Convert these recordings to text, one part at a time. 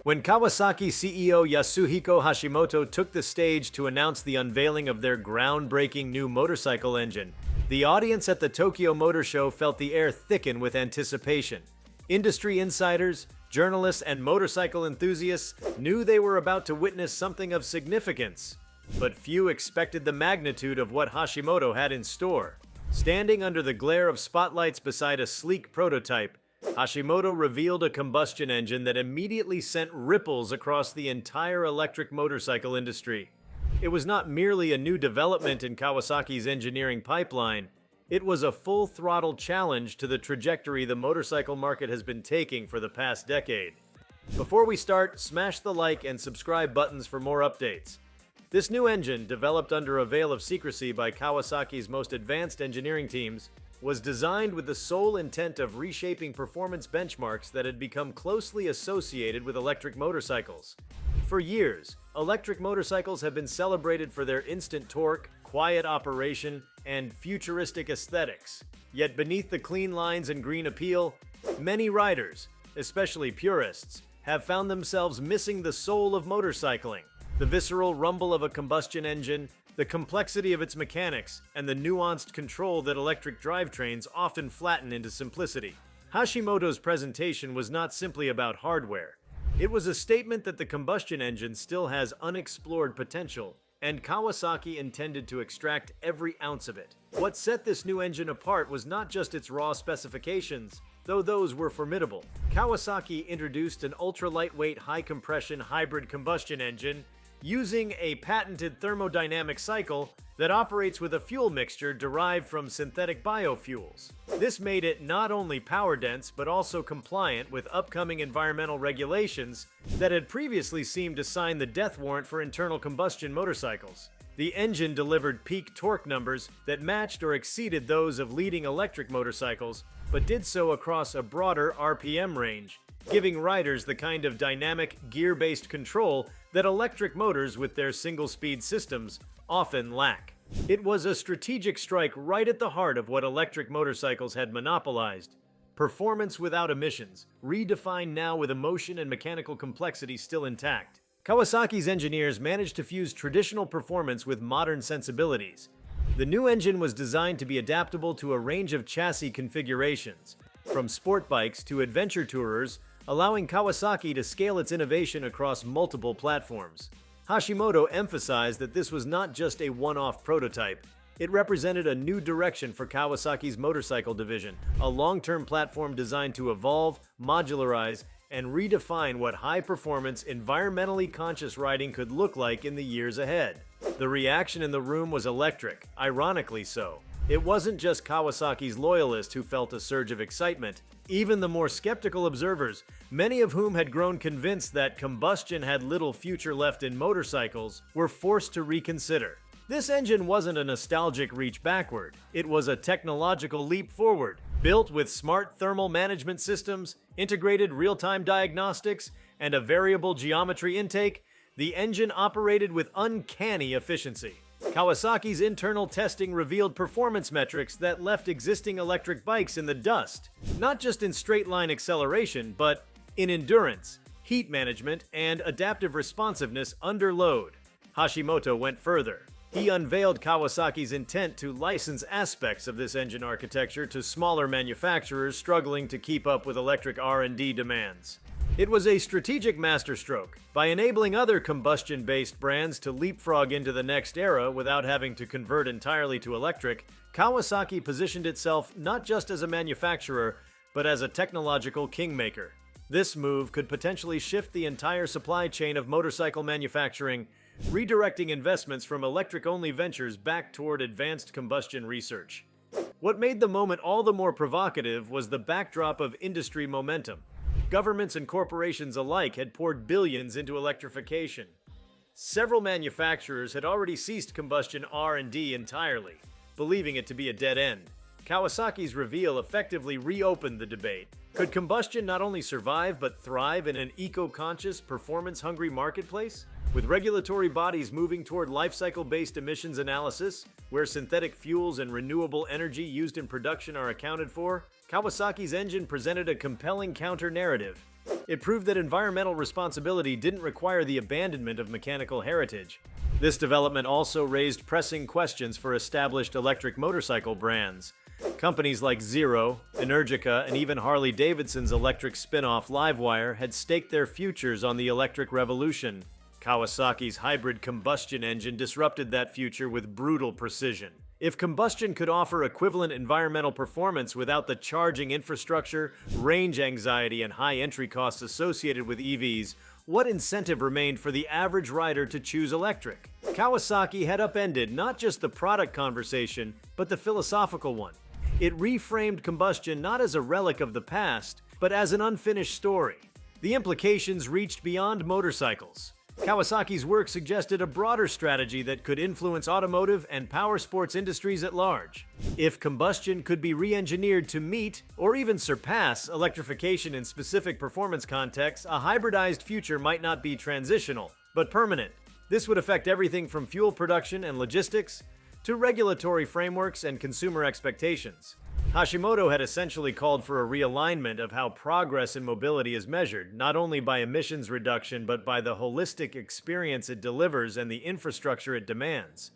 When Kawasaki CEO Yasuhiko Hashimoto took the stage to announce the unveiling of their groundbreaking new motorcycle engine, the audience at the Tokyo Motor Show felt the air thicken with anticipation. Industry insiders, journalists, and motorcycle enthusiasts knew they were about to witness something of significance. But few expected the magnitude of what Hashimoto had in store. Standing under the glare of spotlights beside a sleek prototype, Hashimoto revealed a combustion engine that immediately sent ripples across the entire electric motorcycle industry. It was not merely a new development in Kawasaki's engineering pipeline, it was a full-throttle challenge to the trajectory the motorcycle market has been taking for the past decade. Before we start, smash the like and subscribe buttons for more updates. This new engine, developed under a veil of secrecy by Kawasaki's most advanced engineering teams, was designed with the sole intent of reshaping performance benchmarks that had become closely associated with electric motorcycles. For years, electric motorcycles have been celebrated for their instant torque, quiet operation, and futuristic aesthetics. Yet beneath the clean lines and green appeal, many riders, especially purists, have found themselves missing the soul of motorcycling. The visceral rumble of a combustion engine, the complexity of its mechanics, and the nuanced control that electric drivetrains often flatten into simplicity. Hashimoto's presentation was not simply about hardware. It was a statement that the combustion engine still has unexplored potential, and Kawasaki intended to extract every ounce of it. What set this new engine apart was not just its raw specifications, though those were formidable. Kawasaki introduced an ultra-lightweight, high-compression hybrid combustion engine using a patented thermodynamic cycle that operates with a fuel mixture derived from synthetic biofuels. This made it not only power-dense but also compliant with upcoming environmental regulations that had previously seemed to sign the death warrant for internal combustion motorcycles. The engine delivered peak torque numbers that matched or exceeded those of leading electric motorcycles, but did so across a broader RPM range, giving riders the kind of dynamic, gear-based control that electric motors with their single-speed systems often lack. It was a strategic strike right at the heart of what electric motorcycles had monopolized: performance without emissions, redefined now with emotion and mechanical complexity still intact. Kawasaki's engineers managed to fuse traditional performance with modern sensibilities. The new engine was designed to be adaptable to a range of chassis configurations, from sport bikes to adventure tourers, allowing Kawasaki to scale its innovation across multiple platforms. Hashimoto emphasized that this was not just a one-off prototype. It represented a new direction for Kawasaki's motorcycle division, a long-term platform designed to evolve, modularize, and redefine what high-performance, environmentally conscious riding could look like in the years ahead. The reaction in the room was electric, ironically so. It wasn't just Kawasaki's loyalists who felt a surge of excitement. Even the more skeptical observers, many of whom had grown convinced that combustion had little future left in motorcycles, were forced to reconsider. This engine wasn't a nostalgic reach backward, it was a technological leap forward. Built with smart thermal management systems, integrated real-time diagnostics, and a variable geometry intake, the engine operated with uncanny efficiency. Kawasaki's internal testing revealed performance metrics that left existing electric bikes in the dust, not just in straight-line acceleration, but in endurance, heat management, and adaptive responsiveness under load. Hashimoto went further. He unveiled Kawasaki's intent to license aspects of this engine architecture to smaller manufacturers struggling to keep up with electric R&D demands. It was a strategic masterstroke. By enabling other combustion-based brands to leapfrog into the next era without having to convert entirely to electric, Kawasaki positioned itself not just as a manufacturer, but as a technological kingmaker. This move could potentially shift the entire supply chain of motorcycle manufacturing, redirecting investments from electric-only ventures back toward advanced combustion research. What made the moment all the more provocative was the backdrop of industry momentum. Governments and corporations alike had poured billions into electrification. Several manufacturers had already ceased combustion R&D entirely, believing it to be a dead end. Kawasaki's reveal effectively reopened the debate. Could combustion not only survive but thrive in an eco-conscious, performance-hungry marketplace? With regulatory bodies moving toward life cycle-based emissions analysis, where synthetic fuels and renewable energy used in production are accounted for, Kawasaki's engine presented a compelling counter-narrative. It proved that environmental responsibility didn't require the abandonment of mechanical heritage. This development also raised pressing questions for established electric motorcycle brands. Companies like Zero, Energica, and even Harley-Davidson's electric spin-off Livewire had staked their futures on the electric revolution. Kawasaki's hybrid combustion engine disrupted that future with brutal precision. If combustion could offer equivalent environmental performance without the charging infrastructure, range anxiety, and high entry costs associated with EVs, what incentive remained for the average rider to choose electric? Kawasaki had upended not just the product conversation, but the philosophical one. It reframed combustion not as a relic of the past, but as an unfinished story. The implications reached beyond motorcycles. Kawasaki's work suggested a broader strategy that could influence automotive and power sports industries at large. If combustion could be re-engineered to meet, or even surpass, electrification in specific performance contexts, a hybridized future might not be transitional, but permanent. This would affect everything from fuel production and logistics to regulatory frameworks and consumer expectations. Hashimoto had essentially called for a realignment of how progress in mobility is measured, not only by emissions reduction but by the holistic experience it delivers and the infrastructure it demands.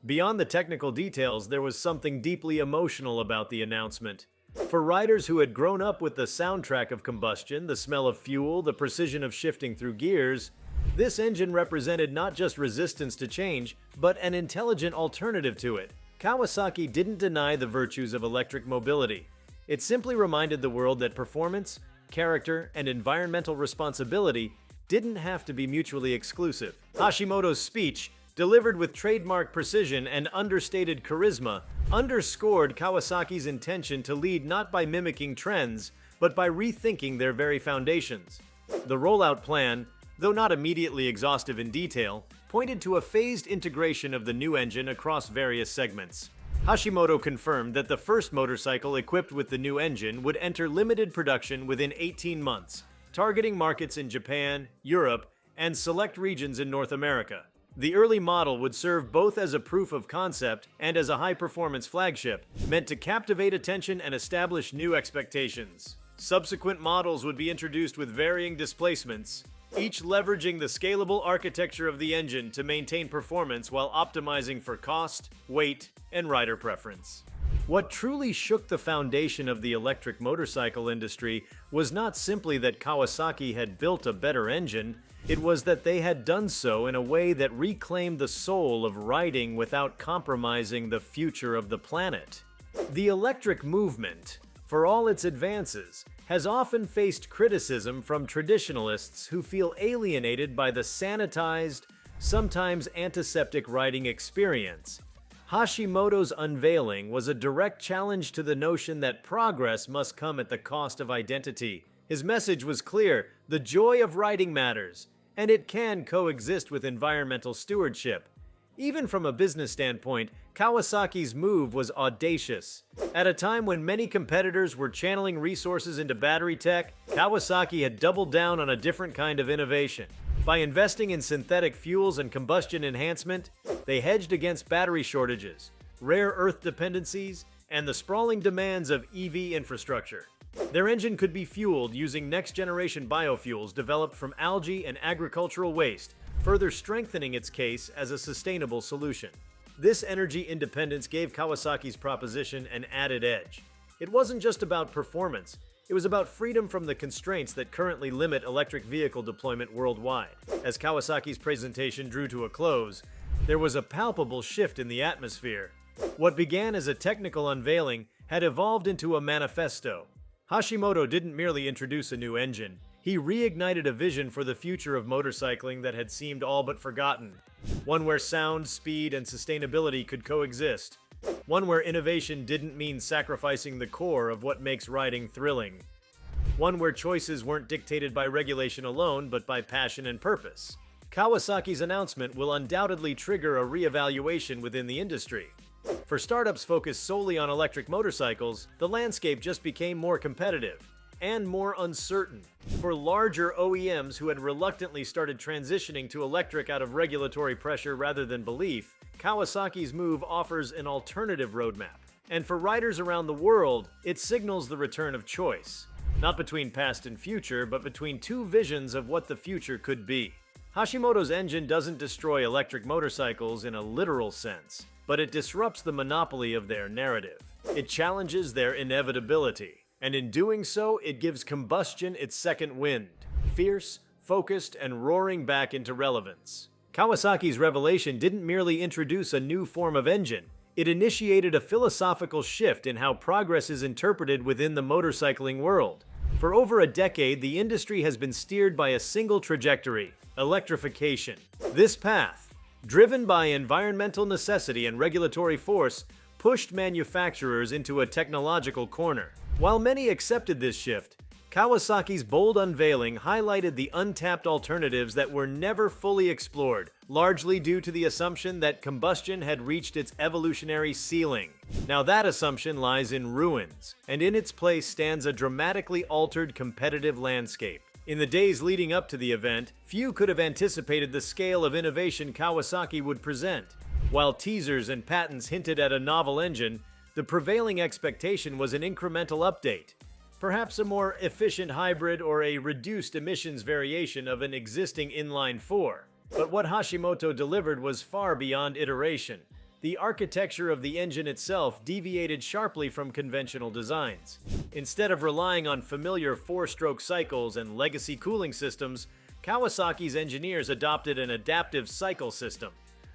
Beyond the technical details, there was something deeply emotional about the announcement. For riders who had grown up with the soundtrack of combustion, the smell of fuel, the precision of shifting through gears, this engine represented not just resistance to change, but an intelligent alternative to it. Kawasaki didn't deny the virtues of electric mobility. It simply reminded the world that performance, character, and environmental responsibility didn't have to be mutually exclusive. Hashimoto's speech, delivered with trademark precision and understated charisma, underscored Kawasaki's intention to lead not by mimicking trends, but by rethinking their very foundations. The rollout plan, though not immediately exhaustive in detail, pointed to a phased integration of the new engine across various segments. Hashimoto confirmed that the first motorcycle equipped with the new engine would enter limited production within 18 months, targeting markets in Japan, Europe, and select regions in North America. The early model would serve both as a proof of concept and as a high-performance flagship, meant to captivate attention and establish new expectations. Subsequent models would be introduced with varying displacements, each leveraging the scalable architecture of the engine to maintain performance while optimizing for cost, weight, and rider preference. What truly shook the foundation of the electric motorcycle industry was not simply that Kawasaki had built a better engine, it was that they had done so in a way that reclaimed the soul of riding without compromising the future of the planet. The electric movement, for all its advances, has often faced criticism from traditionalists who feel alienated by the sanitized, sometimes antiseptic riding experience. Hashimoto's unveiling was a direct challenge to the notion that progress must come at the cost of identity. His message was clear: the joy of riding matters, and it can coexist with environmental stewardship. Even from a business standpoint, Kawasaki's move was audacious. At a time when many competitors were channeling resources into battery tech, Kawasaki had doubled down on a different kind of innovation. By investing in synthetic fuels and combustion enhancement, they hedged against battery shortages, rare earth dependencies, and the sprawling demands of EV infrastructure. Their engine could be fueled using next-generation biofuels developed from algae and agricultural waste, further strengthening its case as a sustainable solution. This energy independence gave Kawasaki's proposition an added edge. It wasn't just about performance, it was about freedom from the constraints that currently limit electric vehicle deployment worldwide. As Kawasaki's presentation drew to a close, there was a palpable shift in the atmosphere. What began as a technical unveiling had evolved into a manifesto. Hashimoto didn't merely introduce a new engine, he reignited a vision for the future of motorcycling that had seemed all but forgotten. One where sound, speed, and sustainability could coexist. One where innovation didn't mean sacrificing the core of what makes riding thrilling. One where choices weren't dictated by regulation alone, but by passion and purpose. Kawasaki's announcement will undoubtedly trigger a re-evaluation within the industry. For startups focused solely on electric motorcycles, the landscape just became more competitive and more uncertain. For larger OEMs who had reluctantly started transitioning to electric out of regulatory pressure rather than belief, Kawasaki's move offers an alternative roadmap. And for riders around the world, it signals the return of choice. Not between past and future, but between two visions of what the future could be. Hashimoto's engine doesn't destroy electric motorcycles in a literal sense, but it disrupts the monopoly of their narrative. It challenges their inevitability, and in doing so, it gives combustion its second wind, fierce, focused, and roaring back into relevance. Kawasaki's revelation didn't merely introduce a new form of engine, it initiated a philosophical shift in how progress is interpreted within the motorcycling world. For over a decade, the industry has been steered by a single trajectory: electrification. This path, driven by environmental necessity and regulatory force, pushed manufacturers into a technological corner. While many accepted this shift, Kawasaki's bold unveiling highlighted the untapped alternatives that were never fully explored, largely due to the assumption that combustion had reached its evolutionary ceiling. Now that assumption lies in ruins, and in its place stands a dramatically altered competitive landscape. In the days leading up to the event, few could have anticipated the scale of innovation Kawasaki would present. While teasers and patents hinted at a novel engine, the prevailing expectation was an incremental update. Perhaps a more efficient hybrid or a reduced emissions variation of an existing inline-4. But what Hashimoto delivered was far beyond iteration. The architecture of the engine itself deviated sharply from conventional designs. Instead of relying on familiar four-stroke cycles and legacy cooling systems, Kawasaki's engineers adopted an adaptive cycle system,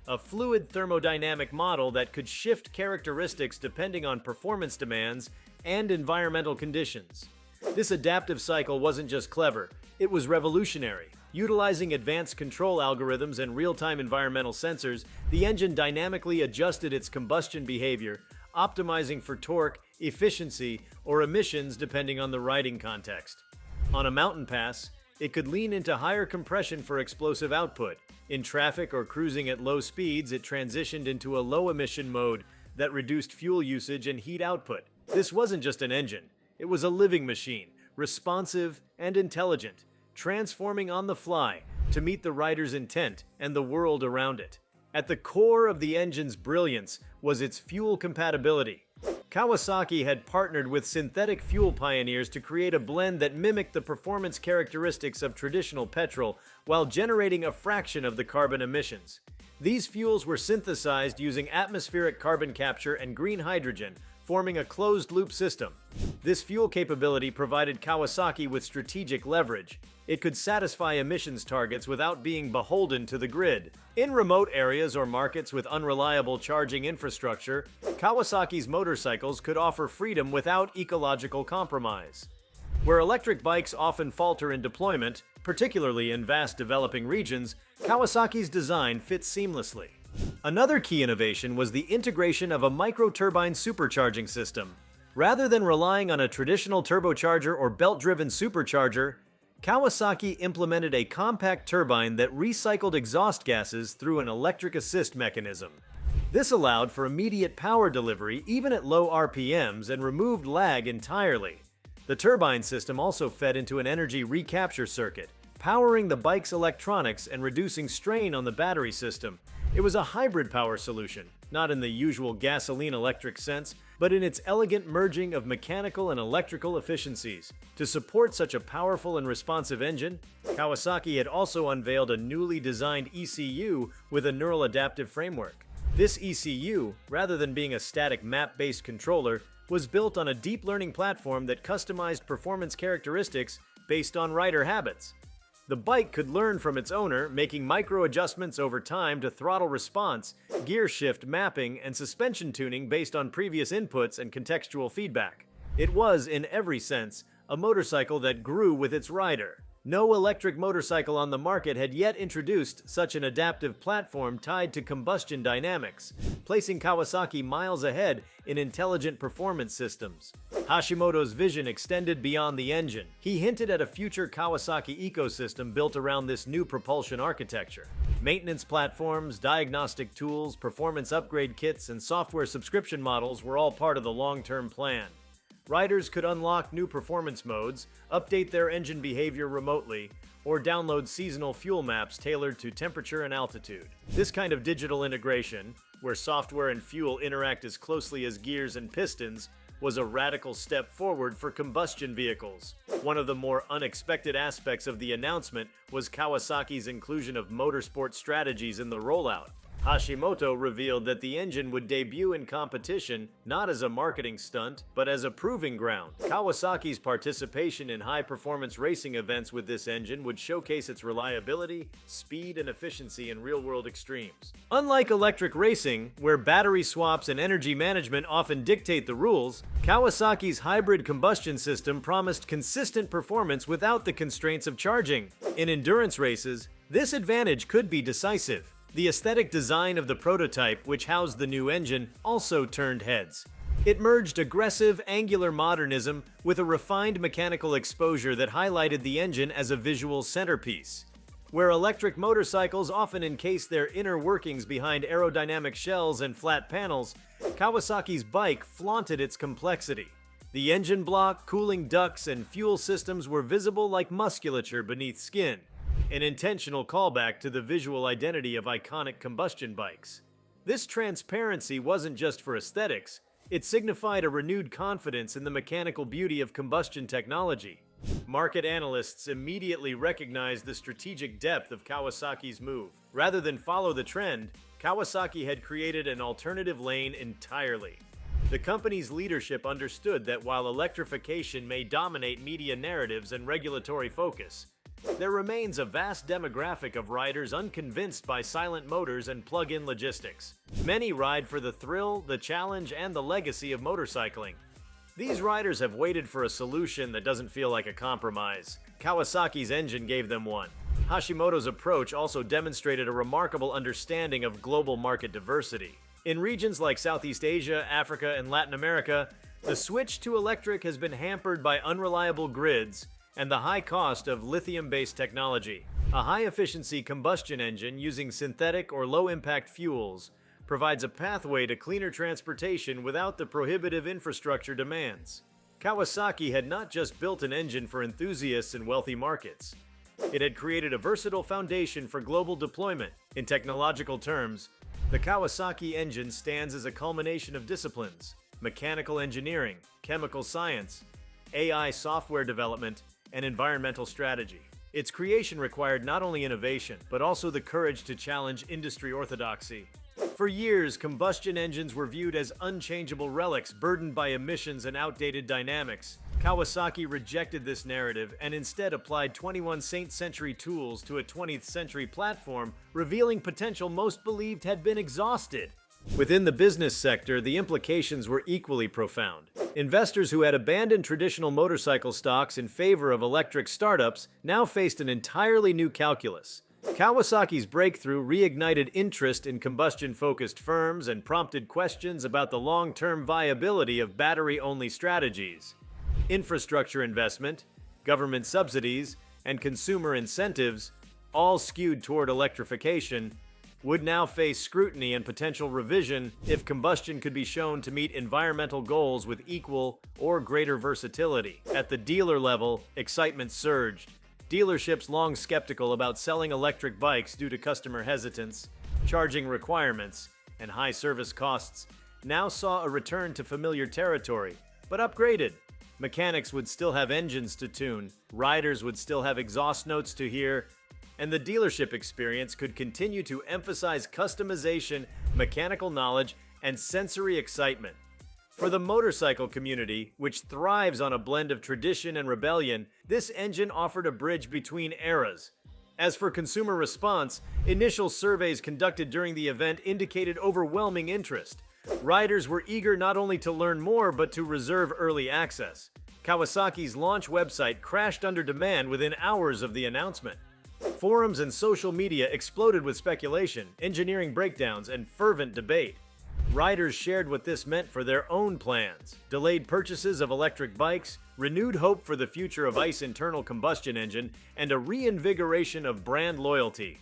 a fluid thermodynamic model that could shift characteristics depending on performance demands and environmental conditions. This adaptive cycle wasn't just clever, it was revolutionary. Utilizing advanced control algorithms and real-time environmental sensors, the engine dynamically adjusted its combustion behavior, optimizing for torque, efficiency, or emissions depending on the riding context. On a mountain pass, it could lean into higher compression for explosive output. In traffic or cruising at low speeds, it transitioned into a low-emission mode that reduced fuel usage and heat output. This wasn't just an engine, it was a living machine, responsive and intelligent, transforming on the fly to meet the rider's intent and the world around it. At the core of the engine's brilliance was its fuel compatibility. Kawasaki had partnered with synthetic fuel pioneers to create a blend that mimicked the performance characteristics of traditional petrol while generating a fraction of the carbon emissions. These fuels were synthesized using atmospheric carbon capture and green hydrogen, forming a closed-loop system. This fuel capability provided Kawasaki with strategic leverage. It could satisfy emissions targets without being beholden to the grid. In remote areas or markets with unreliable charging infrastructure, Kawasaki's motorcycles could offer freedom without ecological compromise. Where electric bikes often falter in deployment, particularly in vast developing regions, Kawasaki's design fits seamlessly. Another key innovation was the integration of a microturbine supercharging system. Rather than relying on a traditional turbocharger or belt-driven supercharger, Kawasaki implemented a compact turbine that recycled exhaust gases through an electric assist mechanism. This allowed for immediate power delivery even at low RPMs and removed lag entirely. The turbine system also fed into an energy recapture circuit, powering the bike's electronics and reducing strain on the battery system. It was a hybrid power solution, not in the usual gasoline-electric sense, but in its elegant merging of mechanical and electrical efficiencies. To support such a powerful and responsive engine, Kawasaki had also unveiled a newly designed ECU with a neural adaptive framework. This ECU, rather than being a static map-based controller, was built on a deep learning platform that customized performance characteristics based on rider habits. The bike could learn from its owner, making micro-adjustments over time to throttle response, gear shift mapping, and suspension tuning based on previous inputs and contextual feedback. It was, in every sense, a motorcycle that grew with its rider. No electric motorcycle on the market had yet introduced such an adaptive platform tied to combustion dynamics, placing Kawasaki miles ahead in intelligent performance systems. Hashimoto's vision extended beyond the engine. He hinted at a future Kawasaki ecosystem built around this new propulsion architecture. Maintenance platforms, diagnostic tools, performance upgrade kits, and software subscription models were all part of the long-term plan. Riders could unlock new performance modes, update their engine behavior remotely, or download seasonal fuel maps tailored to temperature and altitude. This kind of digital integration, where software and fuel interact as closely as gears and pistons, was a radical step forward for combustion vehicles. One of the more unexpected aspects of the announcement was Kawasaki's inclusion of motorsport strategies in the rollout. Hashimoto revealed that the engine would debut in competition not as a marketing stunt, but as a proving ground. Kawasaki's participation in high-performance racing events with this engine would showcase its reliability, speed, and efficiency in real-world extremes. Unlike electric racing, where battery swaps and energy management often dictate the rules, Kawasaki's hybrid combustion system promised consistent performance without the constraints of charging. In endurance races, this advantage could be decisive. The aesthetic design of the prototype, which housed the new engine, also turned heads. It merged aggressive, angular modernism with a refined mechanical exposure that highlighted the engine as a visual centerpiece. Where electric motorcycles often encase their inner workings behind aerodynamic shells and flat panels, Kawasaki's bike flaunted its complexity. The engine block, cooling ducts, and fuel systems were visible like musculature beneath skin, an intentional callback to the visual identity of iconic combustion bikes. This transparency wasn't just for aesthetics, it signified a renewed confidence in the mechanical beauty of combustion technology. Market analysts immediately recognized the strategic depth of Kawasaki's move. Rather than follow the trend, Kawasaki had created an alternative lane entirely. The company's leadership understood that while electrification may dominate media narratives and regulatory focus, there remains a vast demographic of riders unconvinced by silent motors and plug-in logistics. Many ride for the thrill, the challenge, and the legacy of motorcycling. These riders have waited for a solution that doesn't feel like a compromise. Kawasaki's engine gave them one. Hashimoto's approach also demonstrated a remarkable understanding of global market diversity. In regions like Southeast Asia, Africa, and Latin America, the switch to electric has been hampered by unreliable grids and the high cost of lithium-based technology. A high-efficiency combustion engine using synthetic or low-impact fuels provides a pathway to cleaner transportation without the prohibitive infrastructure demands. Kawasaki had not just built an engine for enthusiasts in wealthy markets. It had created a versatile foundation for global deployment. In technological terms, the Kawasaki engine stands as a culmination of disciplines: mechanical engineering, chemical science, AI software development, and environmental strategy. Its creation required not only innovation, but also the courage to challenge industry orthodoxy. For years, combustion engines were viewed as unchangeable relics burdened by emissions and outdated dynamics. Kawasaki rejected this narrative and instead applied 21st century tools to a 20th century platform, revealing potential most believed had been exhausted. Within the business sector, the implications were equally profound. Investors who had abandoned traditional motorcycle stocks in favor of electric startups now faced an entirely new calculus. Kawasaki's breakthrough reignited interest in combustion-focused firms and prompted questions about the long-term viability of battery-only strategies. Infrastructure investment, government subsidies, and consumer incentives, all skewed toward electrification, would now face scrutiny and potential revision if combustion could be shown to meet environmental goals with equal or greater versatility. At the dealer level, excitement surged. Dealerships long skeptical about selling electric bikes due to customer hesitance, charging requirements, and high service costs now saw a return to familiar territory, but upgraded. Mechanics would still have engines to tune, riders would still have exhaust notes to hear, and the dealership experience could continue to emphasize customization, mechanical knowledge, and sensory excitement. For the motorcycle community, which thrives on a blend of tradition and rebellion, this engine offered a bridge between eras. As for consumer response, initial surveys conducted during the event indicated overwhelming interest. Riders were eager not only to learn more, but to reserve early access. Kawasaki's launch website crashed under demand within hours of the announcement. Forums and social media exploded with speculation, engineering breakdowns, and fervent debate. Riders shared what this meant for their own plans: delayed purchases of electric bikes, renewed hope for the future of ICE internal combustion engine, and a reinvigoration of brand loyalty.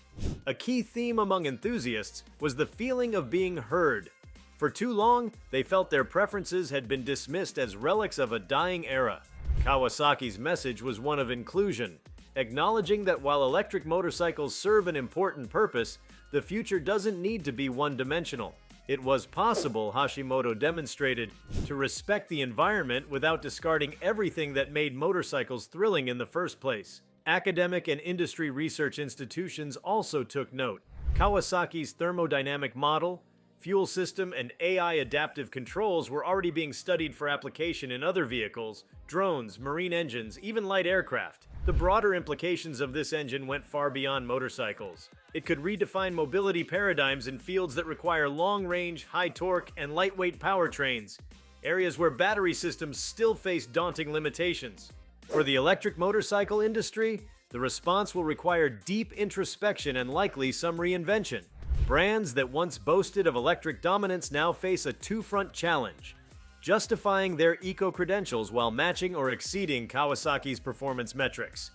A key theme among enthusiasts was the feeling of being heard. For too long, they felt their preferences had been dismissed as relics of a dying era. Kawasaki's message was one of inclusion, acknowledging that while electric motorcycles serve an important purpose, the future doesn't need to be one-dimensional. It was possible, Hashimoto demonstrated, to respect the environment without discarding everything that made motorcycles thrilling in the first place. Academic and industry research institutions also took note. Kawasaki's thermodynamic model, fuel system, and AI adaptive controls were already being studied for application in other vehicles, drones, marine engines, even light aircraft. The broader implications of this engine went far beyond motorcycles. It could redefine mobility paradigms in fields that require long-range, high-torque, and lightweight powertrains, areas where battery systems still face daunting limitations. For the electric motorcycle industry, the response will require deep introspection and likely some reinvention. Brands that once boasted of electric dominance now face a two-front challenge: justifying their eco-credentials while matching or exceeding Kawasaki's performance metrics.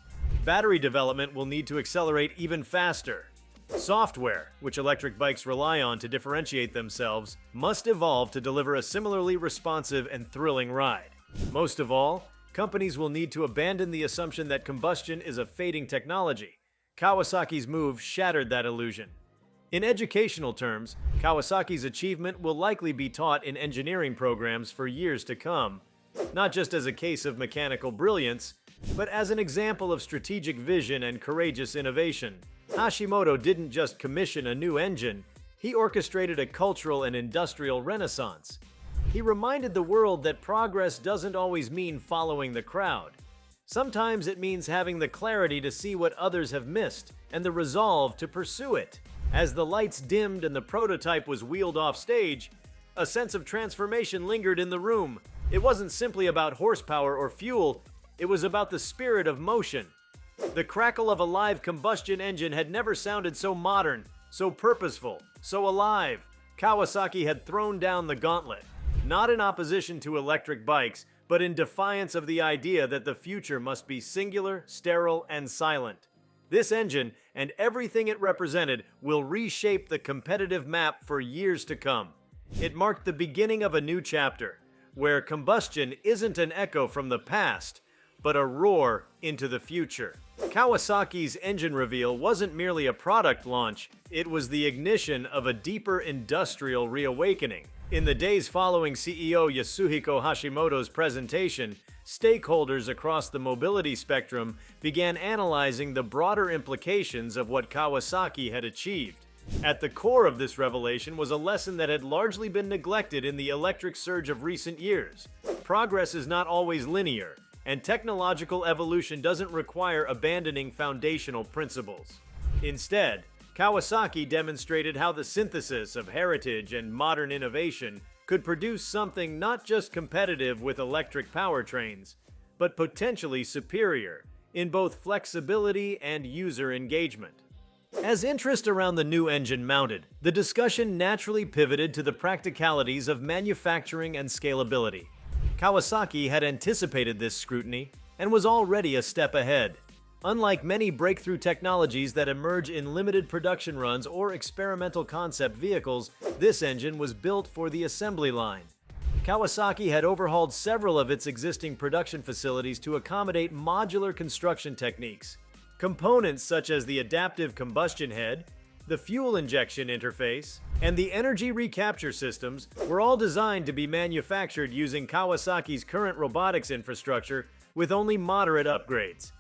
Battery development will need to accelerate even faster. Software, which electric bikes rely on to differentiate themselves, must evolve to deliver a similarly responsive and thrilling ride. Most of all, companies will need to abandon the assumption that combustion is a fading technology. Kawasaki's move shattered that illusion. In educational terms, Kawasaki's achievement will likely be taught in engineering programs for years to come, not just as a case of mechanical brilliance, but as an example of strategic vision and courageous innovation. Hashimoto didn't just commission a new engine, he orchestrated a cultural and industrial renaissance. He reminded the world that progress doesn't always mean following the crowd. Sometimes it means having the clarity to see what others have missed and the resolve to pursue it. As the lights dimmed and the prototype was wheeled off stage, a sense of transformation lingered in the room. It wasn't simply about horsepower or fuel, it was about the spirit of motion. The crackle of a live combustion engine had never sounded so modern, so purposeful, so alive. Kawasaki had thrown down the gauntlet, not in opposition to electric bikes, but in defiance of the idea that the future must be singular, sterile, and silent. This engine, and everything it represented, will reshape the competitive map for years to come. It marked the beginning of a new chapter, where combustion isn't an echo from the past, but a roar into the future. Kawasaki's engine reveal wasn't merely a product launch, it was the ignition of a deeper industrial reawakening. In the days following CEO Yasuhiko Hashimoto's presentation, stakeholders across the mobility spectrum began analyzing the broader implications of what Kawasaki had achieved. At the core of this revelation was a lesson that had largely been neglected in the electric surge of recent years. Progress is not always linear, and technological evolution doesn't require abandoning foundational principles. Instead, Kawasaki demonstrated how the synthesis of heritage and modern innovation could produce something not just competitive with electric powertrains, but potentially superior in both flexibility and user engagement. As interest around the new engine mounted, the discussion naturally pivoted to the practicalities of manufacturing and scalability. Kawasaki had anticipated this scrutiny and was already a step ahead. Unlike many breakthrough technologies that emerge in limited production runs or experimental concept vehicles, this engine was built for the assembly line. Kawasaki had overhauled several of its existing production facilities to accommodate modular construction techniques. Components such as the adaptive combustion head, the fuel injection interface, and the energy recapture systems were all designed to be manufactured using Kawasaki's current robotics infrastructure with only moderate upgrades.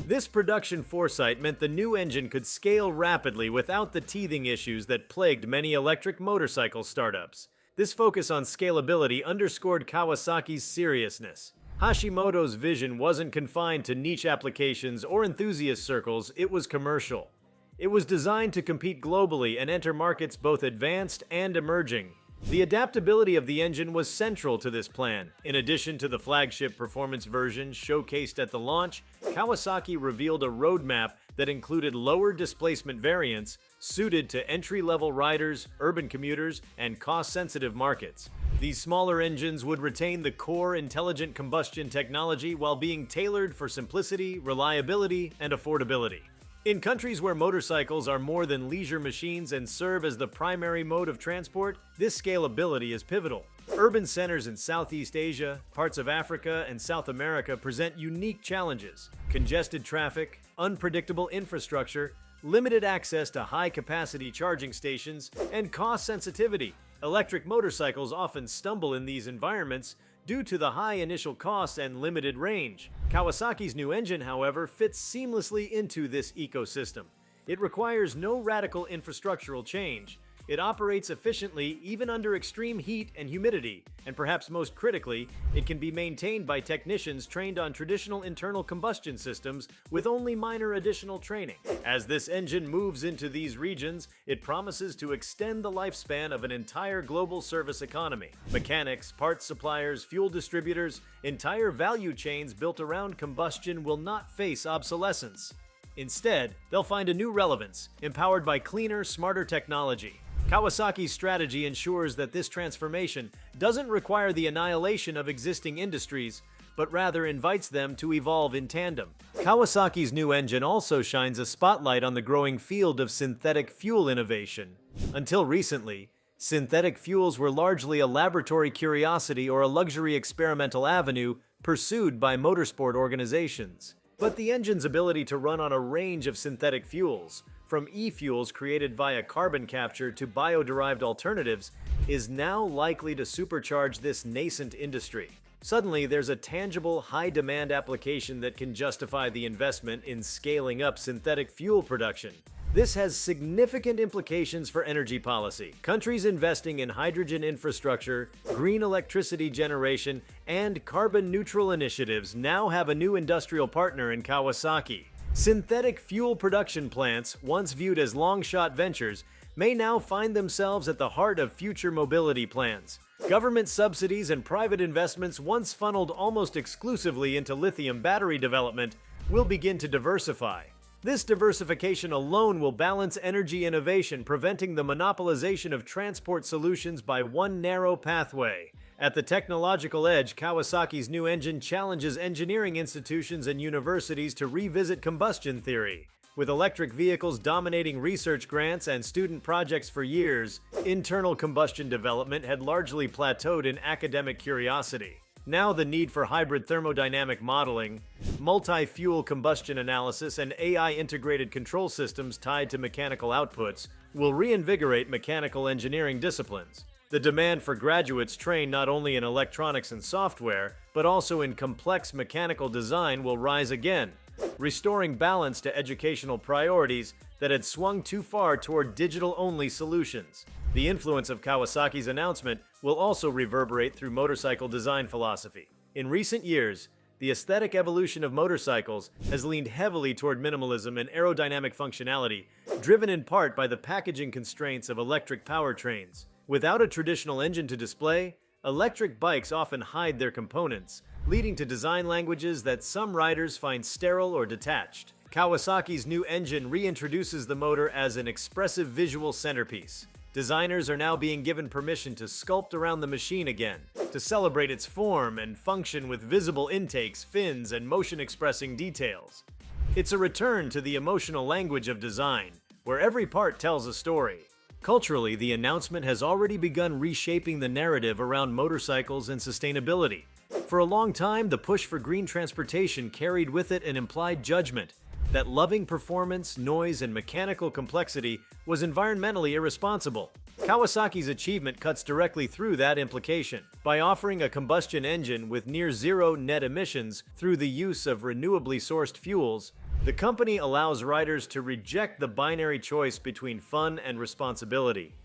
This production foresight meant the new engine could scale rapidly without the teething issues that plagued many electric motorcycle startups. This focus on scalability underscored Kawasaki's seriousness. Hashimoto's vision wasn't confined to niche applications or enthusiast circles, it was commercial. It was designed to compete globally and enter markets both advanced and emerging. The adaptability of the engine was central to this plan. In addition to the flagship performance version showcased at the launch, Kawasaki revealed a roadmap that included lower displacement variants suited to entry-level riders, urban commuters, and cost-sensitive markets. These smaller engines would retain the core intelligent combustion technology while being tailored for simplicity, reliability, and affordability. In countries where motorcycles are more than leisure machines and serve as the primary mode of transport, this scalability is pivotal. Urban centers in Southeast Asia, parts of Africa, and South America present unique challenges: congested traffic, unpredictable infrastructure, limited access to high-capacity charging stations, and cost sensitivity. Electric motorcycles often stumble in these environments due to the high initial costs and limited range. Kawasaki's new engine, however, fits seamlessly into this ecosystem. It requires no radical infrastructural change. It operates efficiently even under extreme heat and humidity, and perhaps most critically, it can be maintained by technicians trained on traditional internal combustion systems with only minor additional training. As this engine moves into these regions, it promises to extend the lifespan of an entire global service economy. Mechanics, parts suppliers, fuel distributors, entire value chains built around combustion will not face obsolescence. Instead, they'll find a new relevance, empowered by cleaner, smarter technology. Kawasaki's strategy ensures that this transformation doesn't require the annihilation of existing industries, but rather invites them to evolve in tandem. Kawasaki's new engine also shines a spotlight on the growing field of synthetic fuel innovation. Until recently, synthetic fuels were largely a laboratory curiosity or a luxury experimental avenue pursued by motorsport organizations. But the engine's ability to run on a range of synthetic fuels, from e-fuels created via carbon capture to bio-derived alternatives, is now likely to supercharge this nascent industry. Suddenly, there's a tangible, high-demand application that can justify the investment in scaling up synthetic fuel production. This has significant implications for energy policy. Countries investing in hydrogen infrastructure, green electricity generation, and carbon-neutral initiatives now have a new industrial partner in Kawasaki. Synthetic fuel production plants, once viewed as long-shot ventures, may now find themselves at the heart of future mobility plans. Government subsidies and private investments, once funneled almost exclusively into lithium battery development, will begin to diversify. This diversification alone will balance energy innovation, preventing the monopolization of transport solutions by one narrow pathway. At the technological edge, Kawasaki's new engine challenges engineering institutions and universities to revisit combustion theory. With electric vehicles dominating research grants and student projects for years, internal combustion development had largely plateaued in academic curiosity. Now the need for hybrid thermodynamic modeling, multi-fuel combustion analysis, and AI-integrated control systems tied to mechanical outputs will reinvigorate mechanical engineering disciplines. The demand for graduates trained not only in electronics and software, but also in complex mechanical design will rise again, restoring balance to educational priorities that had swung too far toward digital-only solutions. The influence of Kawasaki's announcement will also reverberate through motorcycle design philosophy. In recent years, the aesthetic evolution of motorcycles has leaned heavily toward minimalism and aerodynamic functionality, driven in part by the packaging constraints of electric powertrains. Without a traditional engine to display, electric bikes often hide their components, leading to design languages that some riders find sterile or detached. Kawasaki's new engine reintroduces the motor as an expressive visual centerpiece. Designers are now being given permission to sculpt around the machine again, to celebrate its form and function with visible intakes, fins, and motion-expressing details. It's a return to the emotional language of design, where every part tells a story. Culturally, the announcement has already begun reshaping the narrative around motorcycles and sustainability. For a long time, the push for green transportation carried with it an implied judgment that loving performance, noise, and mechanical complexity was environmentally irresponsible. Kawasaki's achievement cuts directly through that implication. By offering a combustion engine with near-zero net emissions through the use of renewably sourced fuels, the company allows riders to reject the binary choice between fun and responsibility.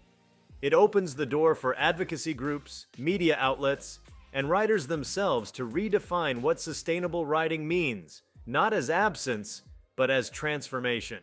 It opens the door for advocacy groups, media outlets, and riders themselves to redefine what sustainable riding means, not as absence, but as transformation.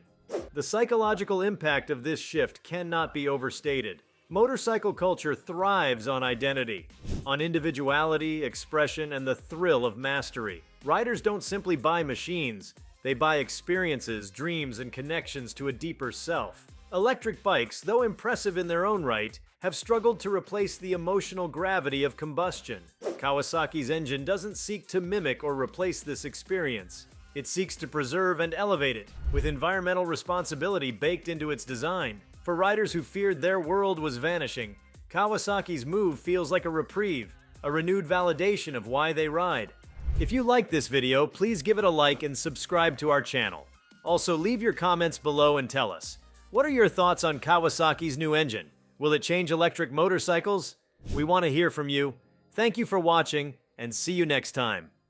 The psychological impact of this shift cannot be overstated. Motorcycle culture thrives on identity, on individuality, expression, and the thrill of mastery. Riders don't simply buy machines, they buy experiences, dreams, and connections to a deeper self. Electric bikes, though impressive in their own right, have struggled to replace the emotional gravity of combustion. Kawasaki's engine doesn't seek to mimic or replace this experience. It seeks to preserve and elevate it, with environmental responsibility baked into its design. For riders who feared their world was vanishing, Kawasaki's move feels like a reprieve, a renewed validation of why they ride. If you like this video, please give it a like and subscribe to our channel. Also, leave your comments below and tell us, what are your thoughts on Kawasaki's new engine? Will it change electric motorcycles? We want to hear from you. Thank you for watching, and see you next time.